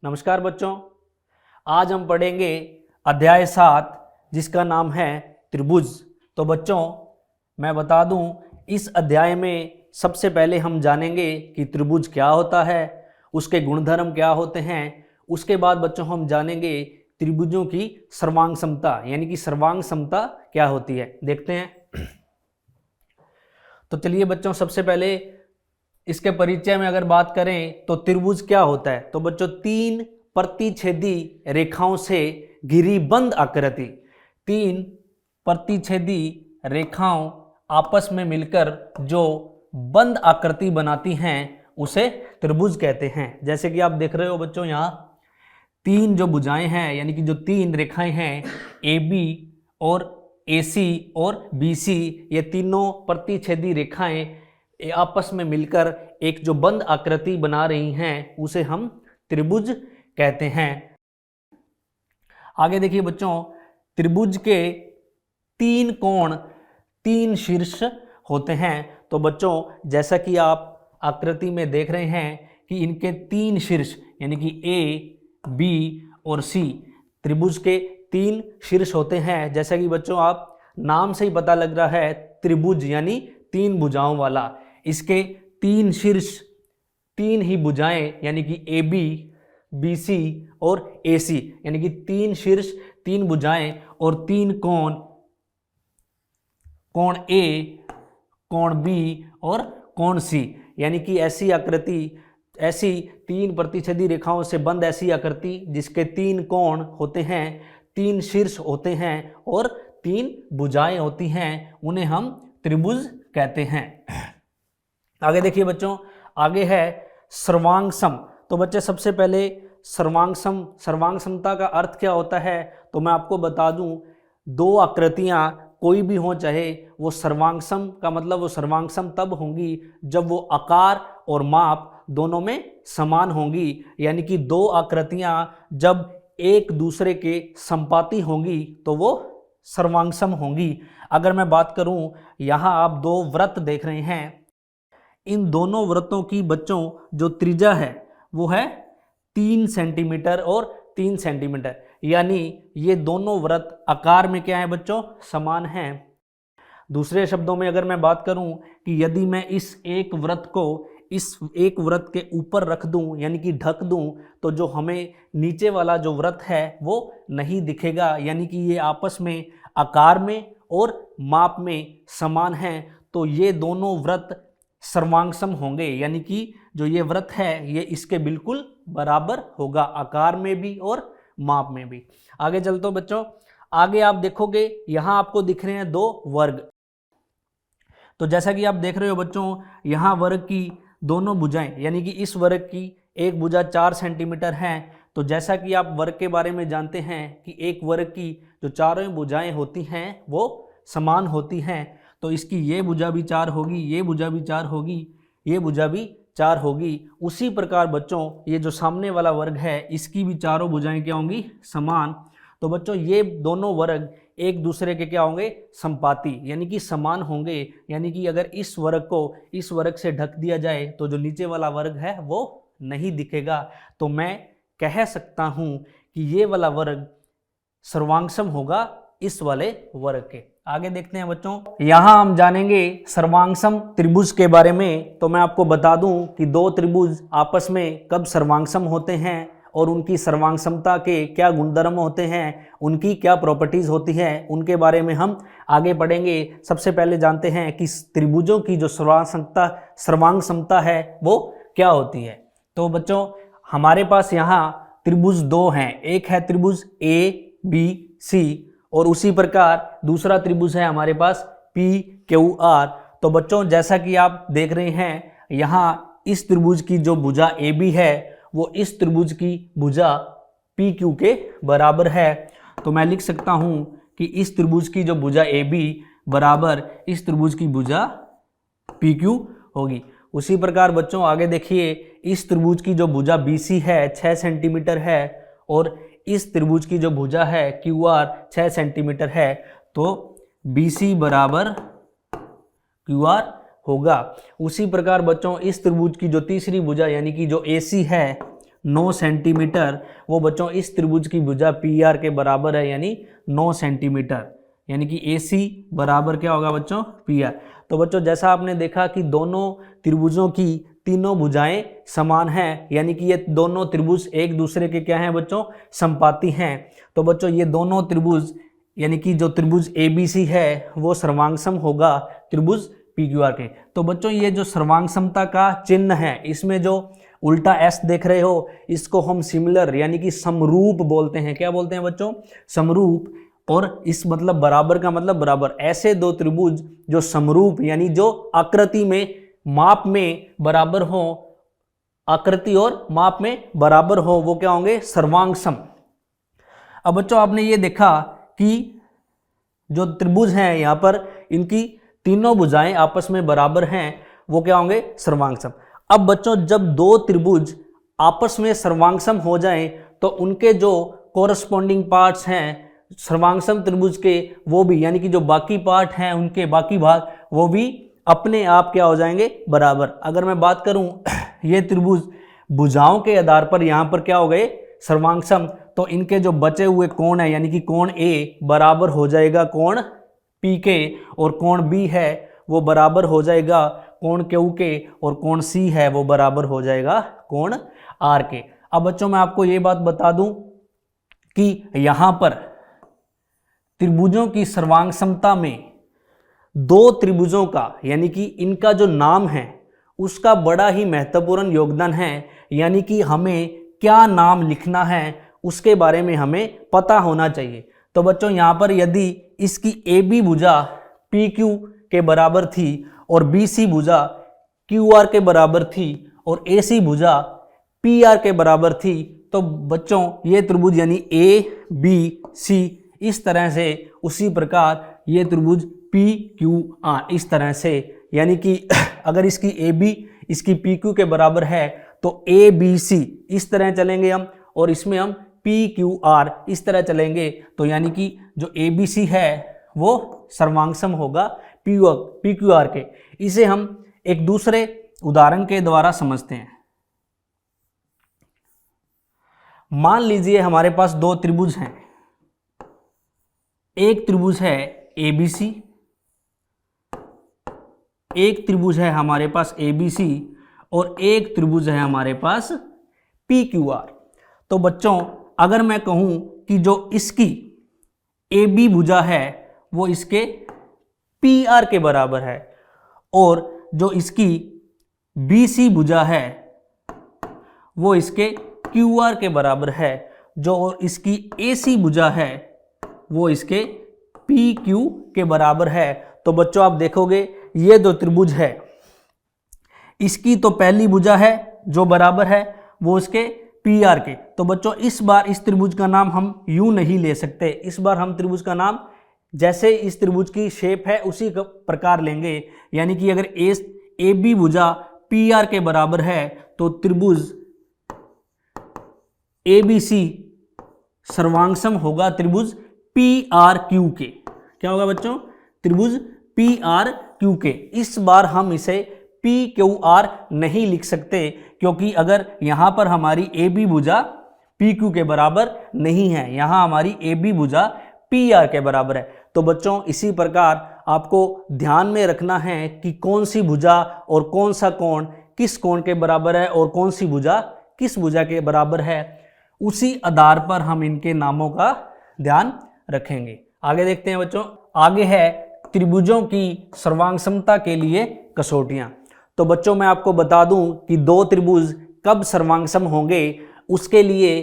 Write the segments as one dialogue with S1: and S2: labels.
S1: नमस्कार बच्चों, आज हम पढ़ेंगे अध्याय 7 जिसका नाम है त्रिभुज। तो बच्चों मैं बता दूं, इस अध्याय में सबसे पहले हम जानेंगे कि त्रिभुज क्या होता है, उसके गुणधर्म क्या होते हैं। उसके बाद बच्चों हम जानेंगे त्रिभुजों की सर्वांग समता, यानी कि सर्वांग समता क्या होती है, देखते हैं। तो चलिए बच्चों, सबसे पहले इसके परिचय में अगर बात करें तो त्रिभुज क्या होता है। तो बच्चों, तीन प्रतिच्छेदी रेखाओं से घिरी बंद आकृति, तीन प्रतिच्छेदी रेखाओं आपस में मिलकर जो बंद आकृति बनाती हैं उसे त्रिभुज कहते हैं। जैसे कि आप देख रहे हो बच्चों, यहाँ तीन जो भुजाएं हैं, यानी कि जो तीन रेखाएं हैं, ए बी और ए सी और बी सी, ये तीनों प्रतिच्छेदी रेखाएं आपस में मिलकर एक जो बंद आकृति बना रही हैं उसे हम त्रिभुज कहते हैं। आगे देखिए बच्चों, त्रिभुज के तीन कोण, तीन शीर्ष होते हैं। तो बच्चों जैसा कि आप आकृति में देख रहे हैं कि इनके तीन शीर्ष, यानी कि ए बी और सी, त्रिभुज के तीन शीर्ष होते हैं। जैसा कि बच्चों आप नाम से ही पता लग रहा है, त्रिभुज यानी तीन भुजाओं वाला। इसके तीन शीर्ष, तीन ही भुजाएं, यानी कि ए बी, बी सी और ए सी, यानी कि तीन शीर्ष, तीन भुजाएं और तीन कोण, कोण ए, कोण बी और कोण सी, यानी कि ऐसी आकृति, ऐसी तीन प्रतिच्छेदी रेखाओं से बंद ऐसी आकृति जिसके तीन कोण होते हैं, तीन शीर्ष होते हैं और तीन भुजाएं होती हैं, उन्हें हम त्रिभुज कहते हैं। आगे देखिए बच्चों, आगे है सर्वांग सम। तो बच्चे सबसे पहले सर्वांग समता का अर्थ क्या होता है, तो मैं आपको बता दूं, दो आकृतियां कोई भी हो, चाहे वो सर्वांग सम का मतलब वो सर्वांग सम तब होंगी जब वो आकार और माप दोनों में समान होंगी। यानी कि दो आकृतियां जब एक दूसरे के संपाती होंगी तो वो सर्वांग सम होंगी। अगर मैं बात करूं, यहाँ आप दो वृत्त देख रहे हैं, इन दोनों वृत्तों की बच्चों जो त्रिज्या है वो है 3 सेंटीमीटर और 3 सेंटीमीटर, यानी ये दोनों वृत्त आकार में क्या है बच्चों, समान हैं। दूसरे शब्दों में अगर मैं बात करूं कि यदि मैं इस एक वृत्त को इस एक वृत्त के ऊपर रख दूं, यानी कि ढक दूं, तो जो हमें नीचे वाला जो वृत्त है वो नहीं दिखेगा। यानी कि ये आपस में आकार में और माप में समान हैं, तो ये दोनों वृत्त सर्वांग सम होंगे। यानी कि जो ये वृत्त है ये इसके बिल्कुल बराबर होगा, आकार में भी और माप में भी। आगे चलते हैं बच्चों, आगे आप देखोगे यहाँ आपको दिख रहे हैं दो वर्ग। तो जैसा कि आप देख रहे हो बच्चों, यहाँ वर्ग की दोनों भुजाएं, यानी कि इस वर्ग की एक भुजा 4 सेंटीमीटर है। तो जैसा कि आप वर्ग के बारे में जानते हैं कि एक वर्ग की जो चारों भुजाएं होती हैं वो समान होती हैं, तो इसकी ये भुजा भी 4 होगी, ये भुजा भी 4 होगी, ये भुजा भी 4 होगी। उसी प्रकार बच्चों ये जो सामने वाला वर्ग है इसकी भी चारों भुजाएं क्या होंगी, समान। तो बच्चों ये दोनों वर्ग एक दूसरे के क्या होंगे, संपाती, यानी कि समान होंगे। यानी कि अगर इस वर्ग को इस वर्ग से ढक दिया जाए तो जो नीचे वाला वर्ग है वो नहीं दिखेगा। तो मैं कह सकता हूं कि ये वाला वर्ग सर्वांग सम होगा इस वाले वर्ग के। आगे देखते हैं बच्चों, यहां हम जानेंगे सर्वांग सम त्रिभुज के बारे में। तो मैं आपको बता दूं कि दो त्रिभुज आपस में कब सर्वांग सम होते हैं और उनकी सर्वांग समता के क्या गुणधर्म होते हैं, उनकी क्या प्रॉपर्टीज होती हैं, उनके बारे में हम आगे पढ़ेंगे। सबसे पहले जानते हैं कि त्रिभुजों की जो सर्वांग समता है वो क्या होती है। तो बच्चों हमारे पास यहाँ त्रिभुज दो हैं, एक है त्रिभुज ए बी सी और उसी प्रकार दूसरा त्रिभुज है हमारे पास पी क्यू आर। तो बच्चों जैसा कि आप देख रहे हैं, यहाँ इस त्रिभुज की जो भुजा ए बी है वो इस त्रिभुज की भुजा पी क्यू के बराबर है। तो मैं लिख सकता हूं कि इस त्रिभुज की जो भुजा ए बी बराबर इस त्रिभुज की भुजा पी क्यू होगी। उसी प्रकार बच्चों आगे देखिए, इस त्रिभुज की जो भुजा बी सी है 6 सेंटीमीटर है और इस त्रिभुज की जो भुजा है क्यू आर 6 सेंटीमीटर है, तो बी सी बराबर क्यू आर होगा। उसी प्रकार बच्चों इस त्रिभुज की जो तीसरी भुजा यानी कि जो AC है 9 सेंटीमीटर, वो बच्चों इस त्रिभुज की भुजा पी आर के बराबर है, यानी 9 सेंटीमीटर, यानी कि ए सी बराबर क्या होगा बच्चों पी आर। तो बच्चों जैसा आपने देखा कि दोनों त्रिभुजों की तीनों भुजाएं समान हैं, यानी कि ये दोनों त्रिभुज एक दूसरे के क्या हैं बच्चों समपाती हैं। तो बच्चों ये दोनों त्रिभुज यानी कि जो त्रिभुज ABC है वो सर्वांगसम होगा त्रिभुज PQR के। तो बच्चों ये जो सर्वांगसमता का चिन्ह है, इसमें जो उल्टा S देख रहे हो इसको हम सिमिलर यानी कि समरूप बोलते हैं। क्या बोलते हैं बच्चों? समरूप। और इस मतलब बराबर का मतलब बराबर। ऐसे दो त्रिभुज जो समरूप यानी जो आकृति में माप में बराबर हो, आकृति और माप में बराबर हो, वो क्या होंगे? सर्वांगसम। अब बच्चों आपने ये देखा कि जो त्रिभुज हैं यहाँ पर इनकी तीनों भुजाएं आपस में बराबर हैं, वो क्या होंगे? सर्वांगसम। अब बच्चों जब दो त्रिभुज आपस में सर्वांगसम हो जाएं तो उनके जो कोरस्पॉन्डिंग पार्ट्स हैं सर्वांगसम त्रिभुज के, वो भी यानी कि जो बाकी पार्ट हैं उनके बाकी भाग वो भी अपने आप क्या हो जाएंगे? बराबर। अगर मैं बात करूं ये त्रिभुज भुजाओं के आधार पर यहाँ पर क्या हो गए? सर्वांगसम। तो इनके जो बचे हुए कोण है यानी कि कोण ए बराबर हो जाएगा कोण पी के, और कोण बी है वो बराबर हो जाएगा कोण क्यू के, और कोण सी है वो बराबर हो जाएगा कोण आर के। अब बच्चों मैं आपको ये बात बता दूं कि यहां पर त्रिभुजों की सर्वांगसमता में दो त्रिभुजों का यानी कि इनका जो नाम है उसका बड़ा ही महत्वपूर्ण योगदान है। यानी कि हमें क्या नाम लिखना है उसके बारे में हमें पता होना चाहिए। तो बच्चों यहाँ पर यदि इसकी ए बी भुजा पी क्यू के बराबर थी और बी सी भुजा क्यू आर के बराबर थी और ए सी भुजा पी आर के बराबर थी, तो बच्चों ये त्रिभुज यानी ए बी सी इस तरह से, उसी प्रकार ये त्रिभुज पी क्यू आर इस तरह से, यानी कि अगर इसकी ए बी इसकी पी क्यू के बराबर है तो ए बी सी इस तरह चलेंगे हम, और इसमें हम पी क्यू आर इस तरह चलेंगे। तो यानी कि जो ए बी सी है वो सर्वांगसम होगा पी क्यू आर के। इसे हम एक दूसरे उदाहरण के द्वारा समझते हैं। मान लीजिए हमारे पास दो त्रिभुज हैं, एक त्रिभुज है ABC, एक त्रिभुज है हमारे पास ABC और एक त्रिभुज है हमारे पास PQR। तो बच्चों अगर मैं कहूं कि जो इसकी AB भुजा है वो इसके PR के बराबर है और जो इसकी BC भुजा है वो इसके QR के बराबर है, जो इसकी AC भुजा है वो इसके PQ के बराबर है। तो बच्चों आप देखोगे ये दो त्रिभुज है, इसकी तो पहली भुजा है जो बराबर है वो इसके PR के। तो बच्चों इस बार इस त्रिभुज का नाम हम यूं नहीं ले सकते, इस बार हम त्रिभुज का नाम जैसे इस त्रिभुज की शेप है उसी प्रकार लेंगे। यानी कि अगर AB भुजा PR के बराबर है तो त्रिभुज ABC सर्वांगसम होगा त्रिभुज PRQ के। क्या होगा बच्चों? त्रिभुज PRQ के। इस बार हम इसे PQR नहीं लिख सकते क्योंकि अगर यहां पर हमारी AB भुजा PQ के बराबर नहीं है, यहां हमारी AB भुजा PR के बराबर है। तो बच्चों इसी प्रकार आपको ध्यान में रखना है कि कौन सी भुजा और कौन सा कोण किस कोण के बराबर है और कौन सी भुजा किस भुजा के बराबर है, उसी आधार पर हम इनके नामों का ध्यान रखेंगे। आगे देखते हैं बच्चों। आगे है त्रिभुजों की सर्वांगसमता के लिए कसौटियां। तो बच्चों मैं आपको बता दूं कि दो त्रिभुज कब सर्वांगसम होंगे उसके लिए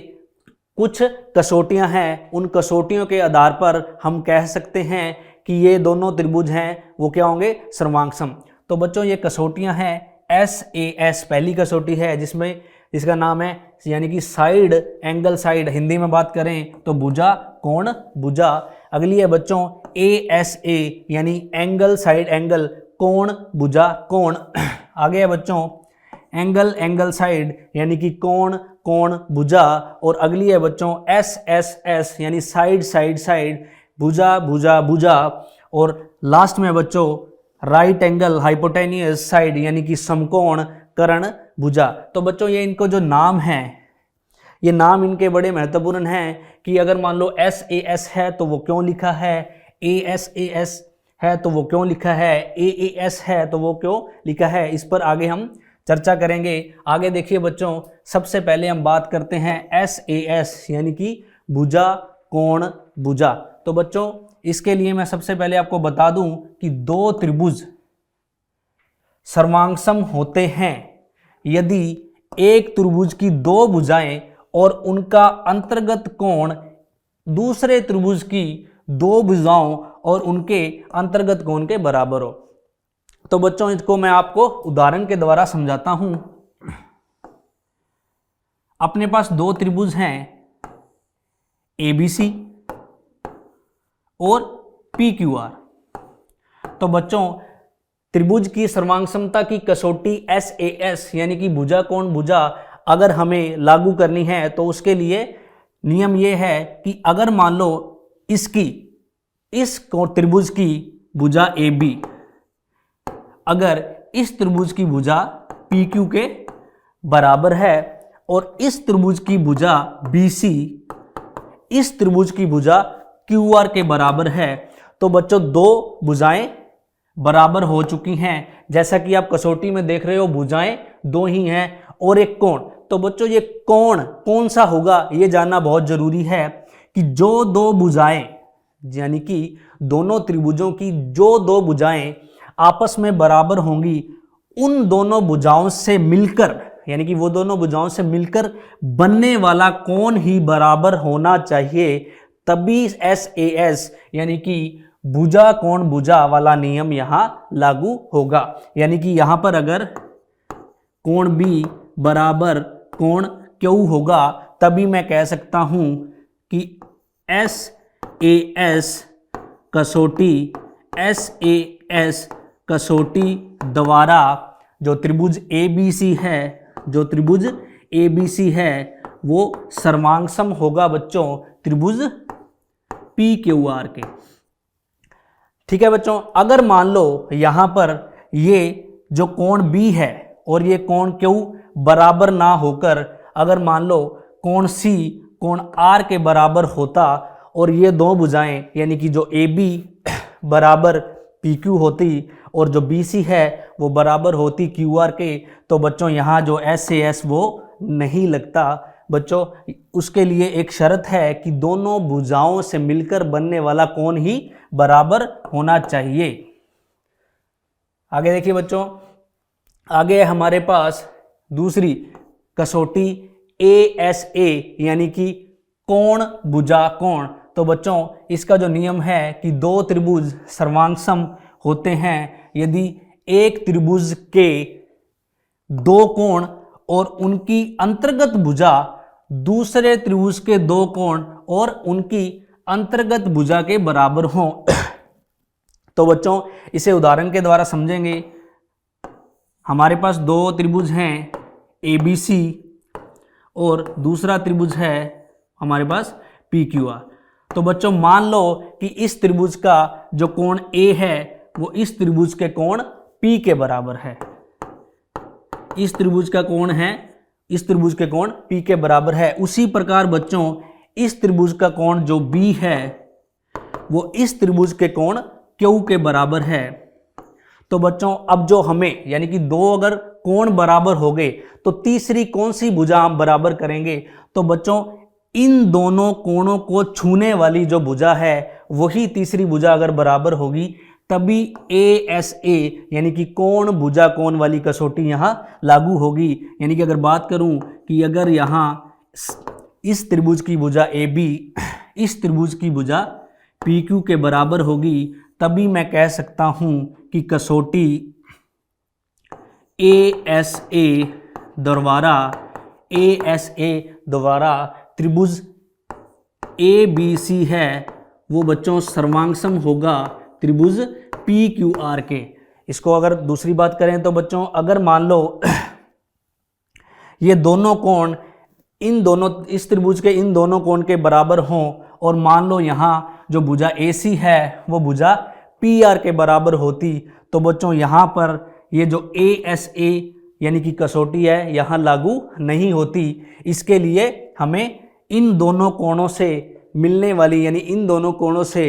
S1: कुछ कसौटियां हैं। उन कसौटियों के आधार पर हम कह सकते हैं कि ये दोनों त्रिभुज हैं वो क्या होंगे? सर्वांगसम। तो बच्चों ये कसौटियां हैं SAS पहली कसौटी है जिसका नाम है यानी कि साइड एंगल साइड, हिंदी में बात करें तो भुजा कोण भुजा। अगली है बच्चों ASA यानी एंगल साइड एंगल, कोण भुजा कोण। आगे है बच्चों एंगल साइड यानी कि कोण कोण भुजा। और अगली है बच्चों SSS यानी साइड साइड साइड, भुजा भुजा भुजा। और लास्ट में बच्चों राइट एंगल हाइपोटेन्यूस साइड यानी कि समकोण कर्ण भुजा। तो बच्चों ये इनको जो नाम है ये नाम इनके बड़े महत्वपूर्ण हैं कि अगर मान लो SAS है तो वो क्यों लिखा है, ASAS है तो वो क्यों लिखा है, AAS है तो वो क्यों लिखा है, इस पर आगे हम चर्चा करेंगे। आगे देखिए बच्चों, सबसे पहले हम बात करते हैं SAS यानी कि भुजा कोण भुजा। तो बच्चों इसके लिए मैं सबसे पहले आपको बता दूं कि दो त्रिभुज सर्वांगसम होते हैं यदि एक त्रिभुज की दो भुजाएं और उनका अंतर्गत कोण दूसरे त्रिभुज की दो भुजाओं और उनके अंतर्गत कोण के बराबर हो। तो बच्चों इसको मैं आपको उदाहरण के द्वारा समझाता हूं। अपने पास दो त्रिभुज हैं ABC और PQR। तो बच्चों त्रिभुज की सर्वांगसमता की कसौटी SAS यानी कि भुजा कोण भुजा अगर हमें लागू करनी है तो उसके लिए नियम यह है कि अगर मान लो इस त्रिभुज की भुजा AB अगर इस त्रिभुज की भुजा PQ के बराबर है और इस त्रिभुज की भुजा BC इस त्रिभुज की भुजा QR के बराबर है, तो बच्चों दो भुजाएं बराबर हो चुकी हैं। जैसा कि आप कसौटी में देख रहे हो भुजाएं दो ही हैं और एक कोण। तो बच्चों ये कोण कौन सा होगा ये जानना बहुत जरूरी है कि जो दो भुजाएं यानी कि दोनों त्रिभुजों की जो दो भुजाएं आपस में बराबर होंगी उन दोनों भुजाओं से मिलकर यानी कि वो दोनों भुजाओं से मिलकर बनने वाला कोण ही बराबर होना चाहिए, तभी SAS यानी कि भुजा कोण भुजा वाला नियम यहां लागू होगा। यानी कि यहां पर अगर कोण B बराबर कोण Q होगा तभी मैं कह सकता हूं कि SAS कसौटी द्वारा जो त्रिभुज ABC है वो सर्वांगसम होगा बच्चों त्रिभुज PQR के। ठीक है बच्चों, अगर मान लो यहां पर ये जो कोण B है और ये कोण Q बराबर ना होकर अगर मान लो कोण C कोण R के बराबर होता और ये दो भुजाएं यानी कि जो AB बराबर PQ होती और जो BC है वो बराबर होती QR के, तो बच्चों यहाँ जो SAS वो नहीं लगता। बच्चों उसके लिए एक शर्त है कि दोनों भुजाओं से मिलकर बनने वाला कोण ही बराबर होना चाहिए। आगे देखिए बच्चों, आगे हमारे पास दूसरी कसौटी ASA यानी कि कोण भुजा कोण। तो बच्चों इसका जो नियम है कि दो त्रिभुज सर्वांगसम होते हैं यदि एक त्रिभुज के दो कोण और उनकी अंतर्गत भुजा दूसरे त्रिभुज के दो कोण और उनकी अंतर्गत भुजा के बराबर हों। तो बच्चों इसे उदाहरण के द्वारा समझेंगे। हमारे पास दो त्रिभुज हैं ABC और दूसरा त्रिभुज है हमारे पास PQR। तो बच्चों मान लो कि इस त्रिभुज का जो कोण A है वो इस त्रिभुज के कोण P के बराबर है। इस त्रिभुज का कोण है इस त्रिभुज के कोण P के बराबर है। उसी प्रकार बच्चों इस त्रिभुज का कोण जो B है वो इस त्रिभुज के कोण Q के बराबर है। तो बच्चों अब जो हमें यानी कि दो अगर कोण बराबर हो गए तो तीसरी कौन सी भुजा हम बराबर करेंगे? तो बच्चों इन दोनों कोणों को छूने वाली जो भुजा है वही तीसरी भुजा अगर बराबर होगी तभी ASA यानी कि कोण भुजा कोण वाली कसौटी यहाँ लागू होगी। यानी कि अगर बात करूं कि अगर यहाँ इस त्रिभुज की भुजा AB इस त्रिभुज की भुजा PQ के बराबर होगी तभी मैं कह सकता हूं कि कसौटी ASA द्वारा त्रिभुज ABC है वो बच्चों सर्वांगसम होगा त्रिभुज PQR के। इसको अगर दूसरी बात करें तो बच्चों अगर मान लो ये दोनों कोण इस त्रिभुज के इन दोनों कोण के बराबर हों और मान लो यहाँ जो भुजा AC है वो भुजा PR के बराबर होती, तो बच्चों यहाँ पर ये जो ASA यानी कि कसौटी है यहाँ लागू नहीं होती। इसके लिए हमें इन दोनों कोणों से मिलने वाली यानी इन दोनों कोणों से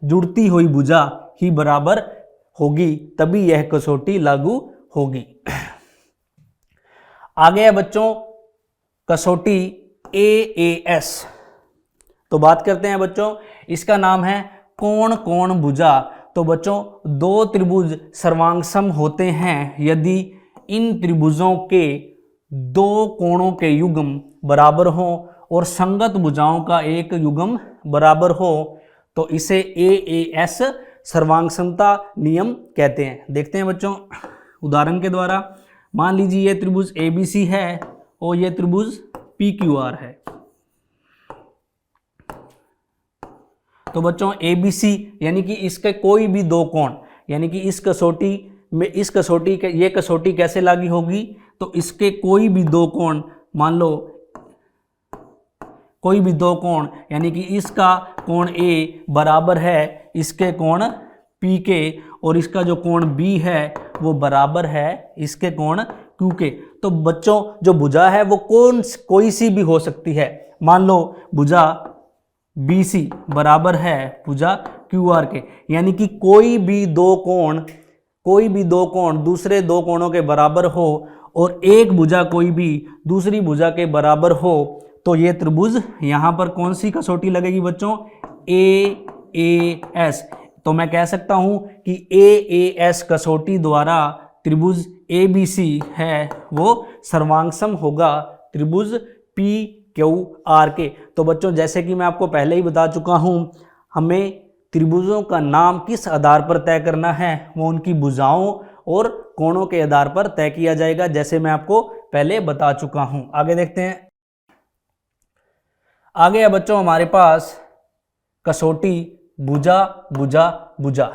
S1: जुड़ती हुई भुजा ही बराबर होगी, तभी यह कसौटी लागू होगी। आगे है बच्चों कसौटी AAS। तो बात करते हैं बच्चों, इसका नाम है कोण कोण भुजा। तो बच्चों दो त्रिभुज सर्वांगसम होते हैं यदि इन त्रिभुजों के दो कोणों के युग्म बराबर हो और संगत भुजाओं का एक युग्म बराबर हो तो इसे AAS सर्वांगसमता नियम कहते हैं। देखते हैं बच्चों उदाहरण के द्वारा। मान लीजिए ये त्रिभुज ABC है और ये त्रिभुज PQR है। तो बच्चों ABC यानी कि इसके कोई भी दो कोण, यानी कि इस कसौटी में ये कसौटी कैसे लागू होगी, तो इसके कोई भी दो कोण, मान लो कोई भी दो कोण, यानी कि इसका कोण A बराबर है इसके कोण P के और इसका जो कोण B है वो बराबर है इसके कोण Q के। तो बच्चों जो भुजा है वो कोई सी भी हो सकती है। मान लो भुजा BC बराबर है भुजा QR के, यानी कि कोई भी दो कोण दूसरे दो कोणों के बराबर हो और एक भुजा कोई भी दूसरी भुजा के बराबर हो तो ये त्रिभुज यहाँ पर कौन सी कसौटी लगेगी बच्चों, AAS। तो मैं कह सकता हूँ कि AAS कसौटी द्वारा त्रिभुज ABC है वो सर्वांगसम होगा त्रिभुज PQR के। तो बच्चों जैसे कि मैं आपको पहले ही बता चुका हूँ, हमें त्रिभुजों का नाम किस आधार पर तय करना है, वो उनकी भुजाओं और कोणों के आधार पर तय किया जाएगा, जैसे मैं आपको पहले बता चुका हूं। आगे देखते हैं। आगे है बच्चों हमारे पास कसौटी भुजा भुजा भुजा।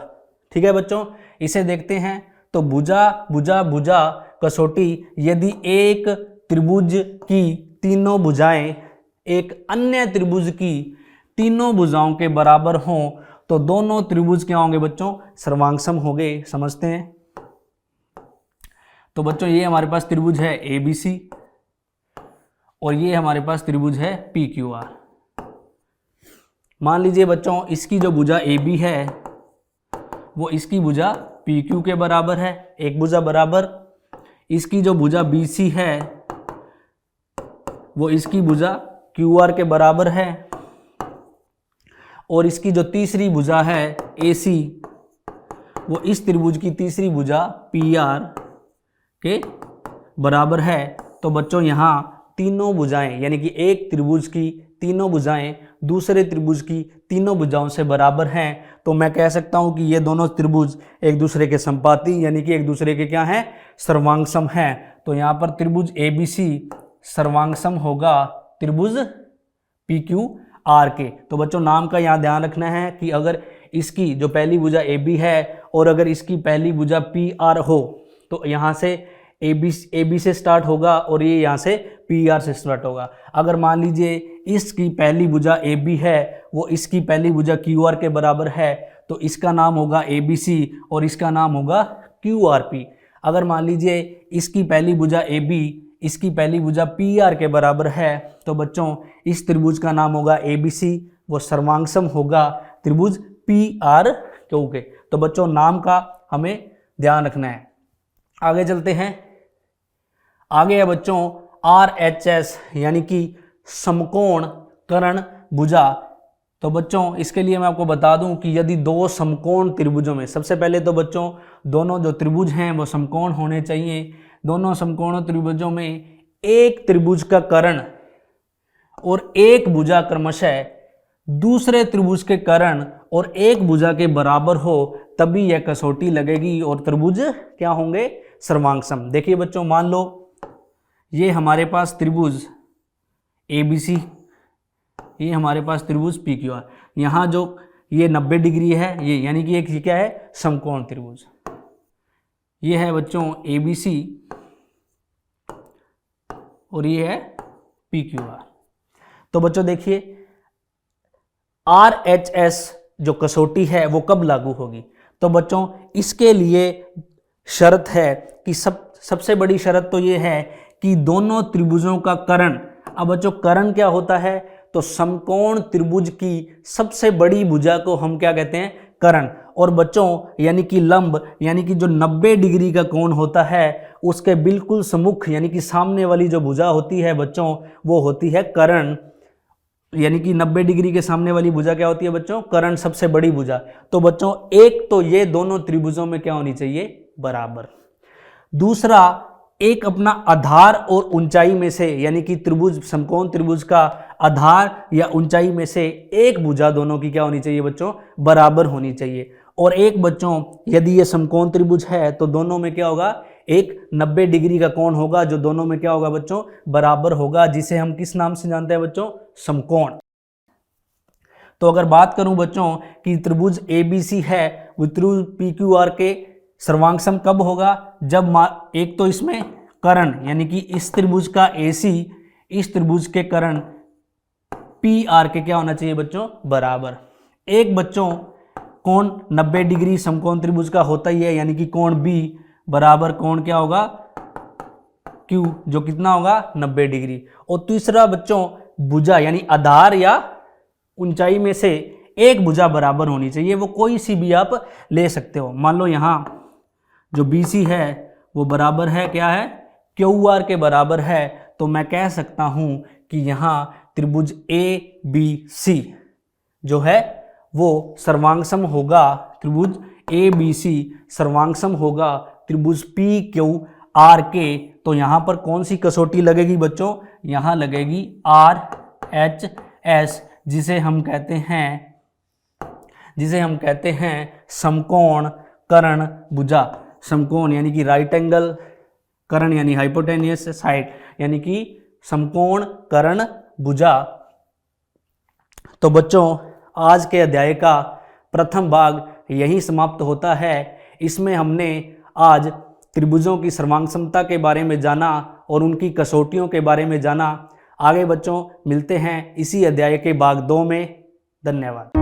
S1: ठीक है बच्चों, इसे देखते हैं। तो भुजा भुजा भुजा कसौटी यदि एक त्रिभुज की तीनों भुजाएं एक अन्य त्रिभुज की तीनों भुजाओं के बराबर हों तो दोनों त्रिभुज क्या होंगे बच्चों, सर्वांगसम होंगे। समझते हैं। तो बच्चों ये हमारे पास त्रिभुज है ABC और ये हमारे पास त्रिभुज है PQR। मान लीजिए बच्चों इसकी जो भुजा AB है वो इसकी भुजा PQ के बराबर है, एक भुजा बराबर। इसकी जो भुजा BC है वो इसकी भुजा QR के बराबर है और इसकी जो तीसरी भुजा है AC वो इस त्रिभुज की तीसरी भुजा PR के बराबर है। तो बच्चों यहाँ तीनों भुजाएं यानी कि एक त्रिभुज की तीनों भुजाएं दूसरे त्रिभुज की तीनों भुजाओं से बराबर हैं। तो मैं कह सकता हूं कि ये दोनों त्रिभुज एक दूसरे के संपाती यानी कि एक दूसरे के क्या हैं, सर्वांगसम हैं। तो यहाँ पर त्रिभुज ABC सर्वांगसम होगा त्रिभुज PQR के। तो बच्चों नाम का यहाँ ध्यान रखना है कि अगर इसकी जो पहली भुजा AB है और अगर इसकी पहली भुजा PR हो तो यहाँ से AB से स्टार्ट होगा और ये यहाँ से PR से स्टार्ट होगा। अगर मान लीजिए इसकी पहली भुजा AB है वो इसकी पहली भुजा QR के बराबर है तो इसका नाम होगा ABC और इसका नाम होगा QRP। अगर मान लीजिए इसकी पहली भुजा AB इसकी पहली भुजा PR के बराबर है तो बच्चों इस त्रिभुज का नाम होगा ABC, वो सर्वांगसम होगा त्रिभुज PRQ के। तो बच्चों नाम का हमें ध्यान रखना है। आगे चलते हैं। आगे है बच्चों RHS यानी कि समकोण कर्ण भुजा। तो बच्चों इसके लिए मैं आपको बता दूं कि यदि दो समकोण त्रिभुजों में, सबसे पहले तो बच्चों दोनों जो त्रिभुज हैं वो समकोण होने चाहिए। दोनों समकोण त्रिभुजों में एक त्रिभुज का कर्ण और एक भुजा क्रमशः दूसरे त्रिभुज के कर्ण और एक भुजा के बराबर हो तभी यह कसौटी लगेगी और त्रिभुज क्या होंगे, सर्वांगसम। देखिए बच्चों मान लो ये हमारे पास त्रिभुज ABC, ये हमारे पास त्रिभुज PQR। यहाँ जो ये 90 डिग्री है ये यानी कि एक क्या है, समकोण त्रिभुज। ये है बच्चों ABC और ये है PQR। तो बच्चों देखिए RHS जो कसौटी है वो कब लागू होगी, तो बच्चों इसके लिए शर्त है कि सबसे बड़ी शर्त तो ये है कि दोनों त्रिभुजों का कर्ण, अब बच्चों कर्ण क्या होता है, तो समकोण त्रिभुज की सबसे बड़ी भुजा को हम क्या कहते हैं, कर्ण। और बच्चों यानी कि लंब, यानी कि जो 90 डिग्री का कोण होता है उसके बिल्कुल सम्मुख यानी कि सामने वाली जो भुजा होती है बच्चों वो होती है कर्ण। यानी कि 90 डिग्री के सामने वाली भुजा क्या होती है बच्चों, कर्ण, सबसे बड़ी भुजा। तो बच्चों एक तो ये दोनों त्रिभुजों में क्या होनी चाहिए, बराबर। दूसरा, एक अपना आधार और ऊंचाई में से, यानी कि त्रिभुज, समकोण त्रिभुज का आधार या ऊंचाई में से एक भुजा दोनों की क्या होनी चाहिए बच्चों, बराबर होनी चाहिए। और एक बच्चों यदि ये समकोण त्रिभुज है तो दोनों में क्या होगा, एक 90 डिग्री का कोण होगा जो दोनों में क्या होगा बच्चों, बराबर होगा, जिसे हम किस नाम से जानते हैं बच्चों, समकोण। तो अगर बात करूं बच्चों कि त्रिभुज ABC है, वो त्रिभुज PQR के सर्वांग कब होगा, जब एक तो इसमें कर्ण यानी कि इस त्रिभुज का AC इस त्रिभुज के कर्ण PR के क्या होना चाहिए बच्चों, बराबर। एक बच्चों कोण 90 डिग्री समकोण त्रिभुज का होता ही है, यानी कि कोण B बराबर कोण क्या होगा, Q, जो कितना होगा 90 डिग्री। और तीसरा बच्चों भुजा यानी आधार या ऊंचाई में से एक भुजा बराबर होनी चाहिए, वो कोई सी भी आप ले सकते हो। मान लो यहाँ जो BC है वो बराबर है क्या है, QR के बराबर है, तो मैं कह सकता हूँ कि यहाँ त्रिभुज ABC जो है वो सर्वांगसम होगा, त्रिभुज ABC सर्वांगसम होगा त्रिभुज PQR के। तो यहाँ पर कौन सी कसौटी लगेगी बच्चों, यहाँ लगेगी RHS, जिसे हम कहते हैं समकोण कर्ण भुजा। समकोण यानी कि राइट एंगल, कर्ण यानी हाइपोटेनियस साइड, यानी कि समकोण कर्ण भुजा। तो बच्चों आज के अध्याय का प्रथम भाग यही समाप्त होता है। इसमें हमने आज त्रिभुजों की सर्वांगसमता के बारे में जाना और उनकी कसौटियों के बारे में जाना। आगे बच्चों मिलते हैं इसी अध्याय के भाग 2 में। धन्यवाद।